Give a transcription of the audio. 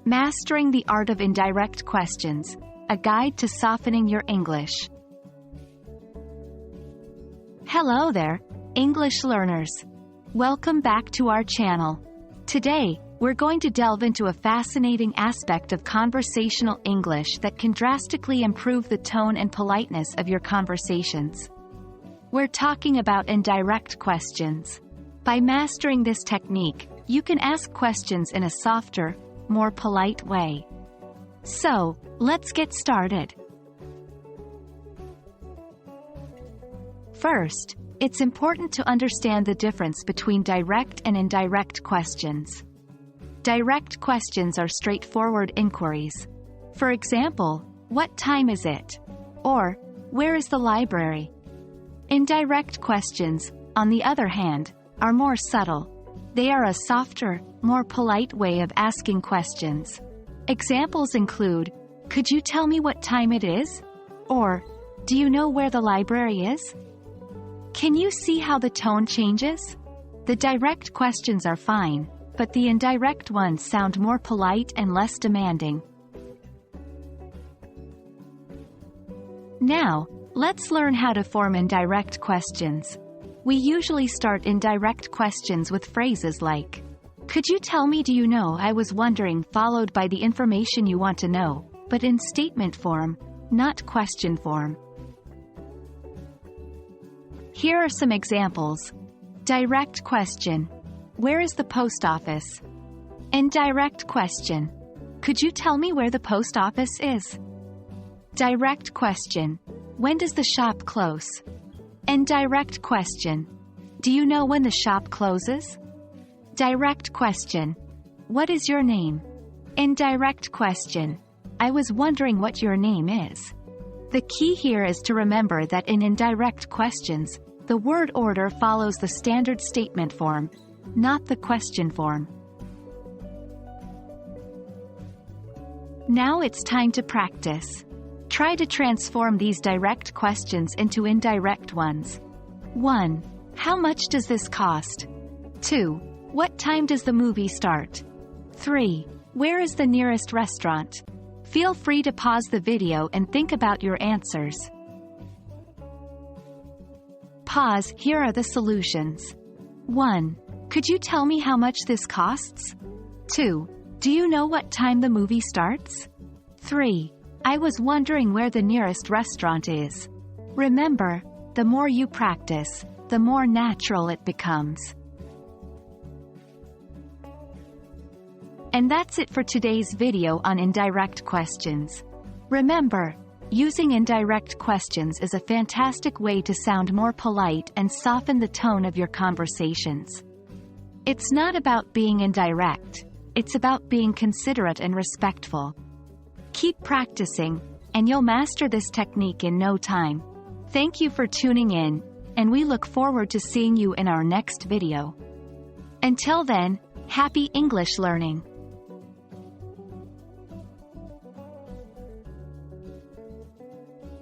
Mastering the Art of Indirect Questions, a guide to softening your English. Hello there, English learners. Welcome back to our channel. Today, we're going to delve into a fascinating aspect of conversational English that can drastically improve the tone and politeness of your conversations. We're talking about indirect questions. By mastering this technique, you can ask questions in a softer, more polite way. So, let's get started. First, it's important to understand the difference between direct and indirect questions. Direct questions are straightforward inquiries. For example, what time is it? Or, where is the library? Indirect questions, on the other hand, are more subtle. They are a softer, more polite way of asking questions. Examples include, could you tell me what time it is? Or, do you know where the library is? Can you see how the tone changes? The direct questions are fine, but the indirect ones sound more polite and less demanding. Now, let's learn how to form indirect questions. We usually start indirect questions with phrases like, could you tell me, do you know, I was wondering, followed by the information you want to know, but in statement form, not question form. Here are some examples. Direct question. Where is the post office? Indirect question. Could you tell me where the post office is? Direct question. When does the shop close? Indirect question. Do you know when the shop closes? Direct question. What is your name? Indirect question. I was wondering what your name is. The key here is to remember that in indirect questions, the word order follows the standard statement form, not the question form. Now it's time to practice. Try to transform these direct questions into indirect ones. 1. How much does this cost? 2. What time does the movie start? 3. Where is the nearest restaurant? Feel free to pause the video and think about your answers. Pause. Here are the solutions. 1. Could you tell me how much this costs? 2. Do you know what time the movie starts? 3. I was wondering where the nearest restaurant is. Remember, the more you practice, the more natural it becomes. And that's it for today's video on indirect questions. Remember, using indirect questions is a fantastic way to sound more polite and soften the tone of your conversations. It's not about being indirect, it's about being considerate and respectful. Keep practicing, and you'll master this technique in no time. Thank you for tuning in, and we look forward to seeing you in our next video. Until then, happy English learning!